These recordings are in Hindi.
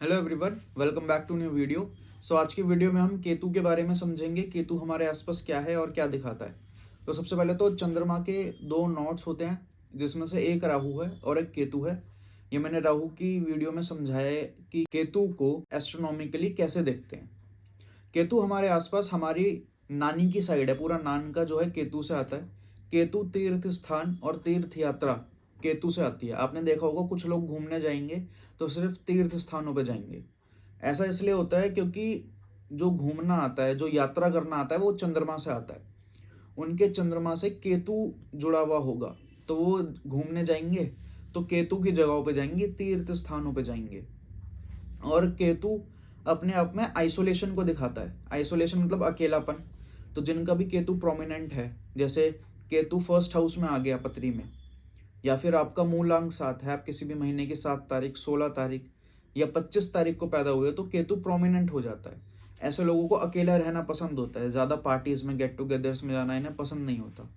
Hello everyone, welcome back to new video. आज की वीडियो में हम केतु के बारे में समझेंगे। केतु हमारे आसपास क्या है और क्या दिखाता है। तो सबसे पहले तो चंद्रमा के दो नोड्स होते हैं, जिसमें से एक राहु है और एक केतु है। ये मैंने राहु की वीडियो में समझाया है कि केतु को एस्ट्रोनॉमिकली कैसे देखते हैं। केतु हमारे आसपास हमारी नानी की साइड है, पूरा नान का जो है केतु से आता है। केतु तीर्थ स्थान और तीर्थ यात्रा केतु से आती है। आपने देखा होगा कुछ लोग घूमने जाएंगे तो सिर्फ तीर्थ स्थानों पे जाएंगे। ऐसा इसलिए होता है क्योंकि जो घूमना आता है, जो यात्रा करना आता है, वो चंद्रमा से आता है। उनके चंद्रमा से केतु जुड़ा हुआ होगा, तो वो घूमने जाएंगे तो केतु की जगहों पे जाएंगे, तीर्थ स्थानों पे जाएंगे। और केतु अपने आप में आइसोलेशन को दिखाता है। आइसोलेशन मतलब अकेलापन। तो जिनका भी केतु प्रोमिनेंट है, जैसे केतु फर्स्ट हाउस में आ गया पत्री में, या फिर आपका मूलांक 7 है, आप किसी भी महीने की 7 तारीख, 16 तारीख या 25 तारीख को पैदा हुए, तो केतु प्रोमिनेंट हो जाता है। ऐसे लोगों को अकेला रहना पसंद होता है, ज़्यादा पार्टीज में, गेट टुगेदर्स में जाना इन्हें पसंद नहीं होता।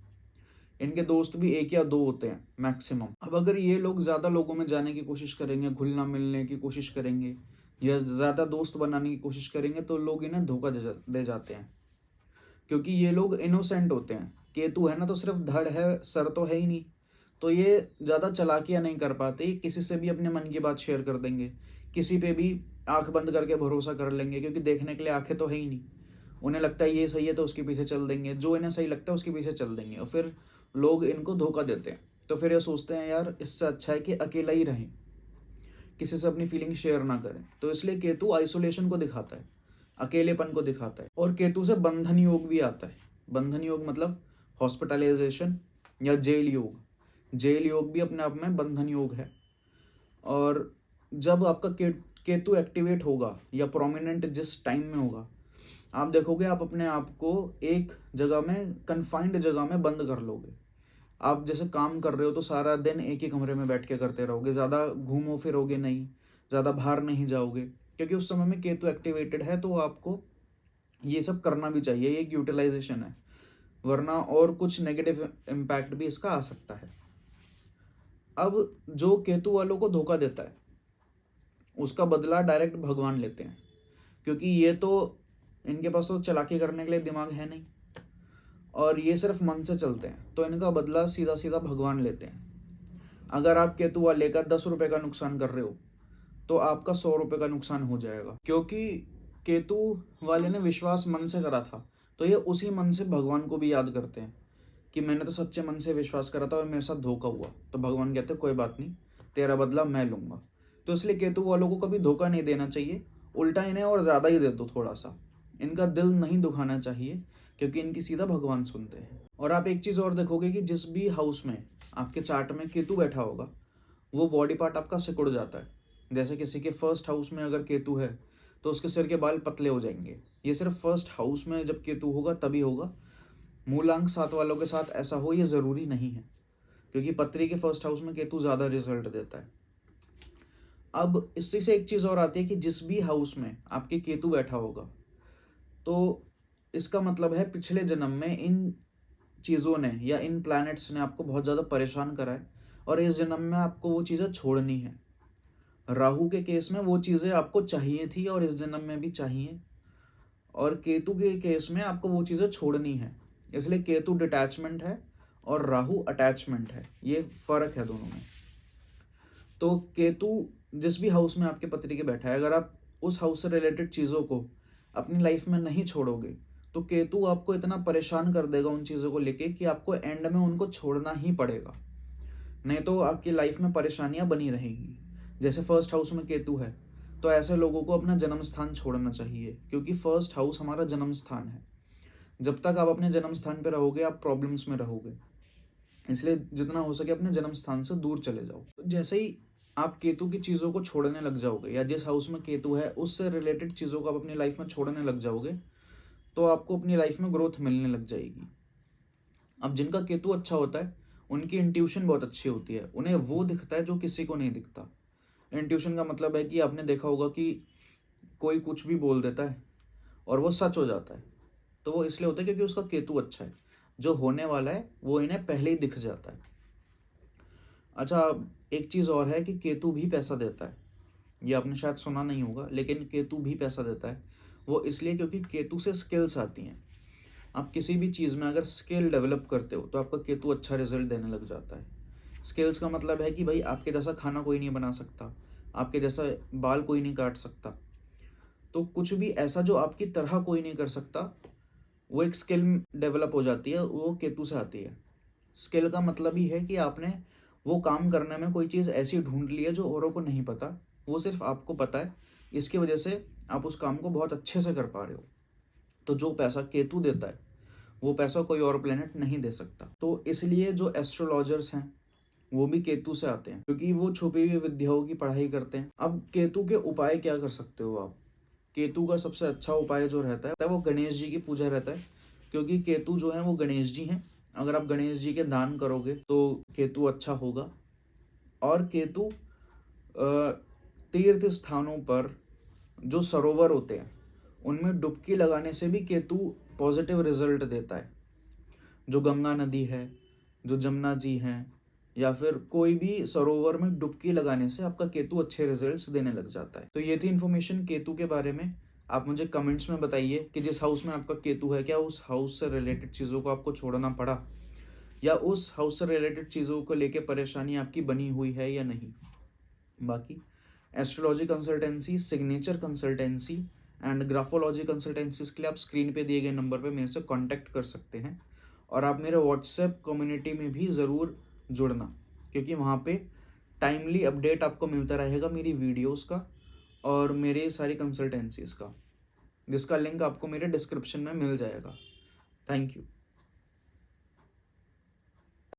इनके दोस्त भी एक या दो होते हैं मैक्सिमम। अब अगर ये लोग ज़्यादा लोगों में जाने की कोशिश करेंगे, घुलना मिलने की कोशिश करेंगे या ज़्यादा दोस्त बनाने की कोशिश करेंगे, तो लोग इन्हें धोखा दे जाते हैं, क्योंकि ये लोग इनोसेंट होते हैं। केतु है ना, तो सिर्फ धड़ है, सर तो है ही नहीं। तो ये ज़्यादा चालाकियाँ नहीं कर पाते, किसी से भी अपने मन की बात शेयर कर देंगे, किसी पे भी आंख बंद करके भरोसा कर लेंगे, क्योंकि देखने के लिए आंखें तो है ही नहीं। उन्हें लगता है ये सही है तो उसके पीछे चल देंगे, जो इन्हें सही लगता है उसके पीछे चल देंगे, और फिर लोग इनको धोखा देते हैं। तो फिर ये सोचते हैं यार इससे अच्छा है कि अकेला ही रहें, किसी से अपनी फीलिंग शेयर ना करें। तो इसलिए केतु आइसोलेशन को दिखाता है, अकेलेपन को दिखाता है। और केतु से बंधन योग भी आता है। बंधन योग मतलब हॉस्पिटलाइजेशन या जेल योग। जेल योग भी अपने आप में बंधन योग है। और जब आपका केतु एक्टिवेट होगा या प्रोमिनेंट जिस टाइम में होगा, आप देखोगे आप अपने आप को एक जगह में, कन्फाइंड जगह में बंद कर लोगे। आप जैसे काम कर रहे हो तो सारा दिन एक ही कमरे में बैठ के करते रहोगे, ज़्यादा घूमो फिरोगे नहीं, ज़्यादा बाहर नहीं जाओगे, क्योंकि उस समय में केतु एक्टिवेटेड है। तो आपको ये सब करना भी चाहिए, ये एक यूटिलाइजेशन है, वरना और कुछ नेगेटिव इम्पैक्ट भी इसका आ सकता है। अब जो केतु वालों को धोखा देता है, उसका बदला डायरेक्ट भगवान लेते हैं, क्योंकि ये तो, इनके पास तो चालाकी करने के लिए दिमाग है नहीं, और ये सिर्फ मन से चलते हैं, तो इनका बदला सीधा सीधा भगवान लेते हैं। अगर आप केतु वाले का 10 रुपए का नुकसान कर रहे हो, तो आपका 100 रुपए का नुकसान हो जाएगा, क्योंकि केतु वाले ने विश्वास मन से करा था। तो ये उसी मन से भगवान को भी याद करते हैं कि मैंने तो सच्चे मन से विश्वास करा था और मेरे साथ धोखा हुआ। तो भगवान कहते हैं कोई बात नहीं, तेरा बदला मैं लूंगा। तो इसलिए केतु वालों को कभी धोखा नहीं देना चाहिए, उल्टा इन्हें और ज़्यादा ही दे दो थोड़ा सा। इनका दिल नहीं दुखाना चाहिए, क्योंकि इनकी सीधा भगवान सुनते हैं। और आप एक चीज़ और देखोगे कि जिस भी हाउस में आपके चार्ट में केतु बैठा होगा, वो बॉडी पार्ट आपका सिकुड़ जाता है। जैसे किसी के फर्स्ट हाउस में अगर केतु है, तो उसके सिर के बाल पतले हो जाएंगे। ये सिर्फ फर्स्ट हाउस में जब केतु होगा तभी होगा। मूलांक 7 वालों के साथ ऐसा हो ये ज़रूरी नहीं है, क्योंकि पत्री के फर्स्ट हाउस में केतु ज़्यादा रिजल्ट देता है। अब इसी से एक चीज़ और आती है कि जिस भी हाउस में आपके केतु बैठा होगा, तो इसका मतलब है पिछले जन्म में इन चीज़ों ने या इन प्लैनेट्स ने आपको बहुत ज़्यादा परेशान करा है, और इस जन्म में आपको वो चीज़ें छोड़नी है। राहु के केस में वो चीज़ें आपको चाहिए थी और इस जन्म में भी चाहिए, और केतु के केस में आपको वो चीज़ें छोड़नी है। इसलिए केतु डिटैचमेंट है और राहु अटैचमेंट है, ये फ़र्क है दोनों में। तो केतु जिस भी हाउस में आपके पति के बैठा है, अगर आप उस हाउस से रिलेटेड चीज़ों को अपनी लाइफ में नहीं छोड़ोगे, तो केतु आपको इतना परेशान कर देगा उन चीज़ों को लेके कि आपको एंड में उनको छोड़ना ही पड़ेगा। नहीं तो आपकी लाइफ में परेशानियां बनी रहेंगी। जैसे फर्स्ट हाउस में केतु है, तो ऐसे लोगों को अपना जन्म स्थान छोड़ना चाहिए, क्योंकि फर्स्ट हाउस हमारा जन्म स्थान है। जब तक आप अपने जन्म स्थान पर रहोगे, आप प्रॉब्लम्स में रहोगे। इसलिए जितना हो सके अपने जन्म स्थान से दूर चले जाओ। तो जैसे ही आप केतु की चीज़ों को छोड़ने लग जाओगे, या जिस हाउस में केतु है उससे रिलेटेड चीज़ों को आप अपनी लाइफ में छोड़ने लग जाओगे, तो आपको अपनी लाइफ में ग्रोथ मिलने लग जाएगी। अब जिनका केतु अच्छा होता है, उनकी इंट्यूशन बहुत अच्छी होती है, उन्हें वो दिखता है जो किसी को नहीं दिखता। इंट्यूशन का मतलब है कि आपने देखा होगा कि कोई कुछ भी बोल देता है और वो सच हो जाता है। तो वो इसलिए होता है क्योंकि उसका केतु अच्छा है, जो होने वाला है वो इन्हें पहले ही दिख जाता है। अच्छा, एक चीज़ और है कि केतु भी पैसा देता है। ये आपने शायद सुना नहीं होगा, लेकिन केतु भी पैसा देता है। वो इसलिए क्योंकि केतु से स्किल्स आती हैं। आप किसी भी चीज़ में अगर स्किल डेवलप करते हो तो आपका केतु अच्छा रिजल्ट देने लग जाता है। स्किल्स का मतलब है कि भाई आपके जैसा खाना कोई नहीं बना सकता, आपके जैसा बाल कोई नहीं काट सकता। तो कुछ भी ऐसा जो आपकी तरह कोई नहीं कर सकता, वो एक स्किल डेवलप हो जाती है, वो केतु से आती है। स्किल का मतलब ही है कि आपने वो काम करने में कोई चीज़ ऐसी ढूँढ ली है जो औरों को नहीं पता, वो सिर्फ़ आपको पता है, इसकी वजह से आप उस काम को बहुत अच्छे से कर पा रहे हो। तो जो पैसा केतु देता है, वो पैसा कोई और प्लैनेट नहीं दे सकता। तो इसलिए जो एस्ट्रोलॉजर्स हैं, वो भी केतु से आते हैं, क्योंकि वो छुपी हुई विद्याओं की पढ़ाई करते हैं। अब केतु के उपाय क्या कर सकते हो आप? केतु का सबसे अच्छा उपाय जो रहता है वो गणेश जी की पूजा रहता है, क्योंकि केतु जो है वो गणेश जी हैं। अगर आप गणेश जी के दान करोगे तो केतु अच्छा होगा। और केतु तीर्थ स्थानों पर जो सरोवर होते हैं, उनमें डुबकी लगाने से भी केतु पॉजिटिव रिजल्ट देता है। जो गंगा नदी है, जो जमुना जी हैं, या फिर कोई भी सरोवर में डुबकी लगाने से आपका केतु अच्छे रिजल्ट्स देने लग जाता है। तो ये थी इन्फॉर्मेशन केतु के बारे में। आप मुझे कमेंट्स में बताइए कि जिस हाउस में आपका केतु है, क्या उस हाउस से रिलेटेड चीज़ों को आपको छोड़ना पड़ा, या उस हाउस से रिलेटेड चीज़ों को लेके परेशानी आपकी बनी हुई है या नहीं। बाकी astrology consultancy, signature consultancy and graphology consultancies के लिए आप स्क्रीन पे दिए गए नंबर पे मेरे से कांटेक्ट कर सकते हैं। और आप मेरे व्हाट्सएप कम्युनिटी में भी ज़रूर जुड़ना, क्योंकि वहाँ पे टाइमली अपडेट आपको मिलता रहेगा मेरी वीडियोस का और मेरे सारी कंसल्टेंसीज का, जिसका लिंक आपको मेरे डिस्क्रिप्शन में मिल जाएगा। Thank you.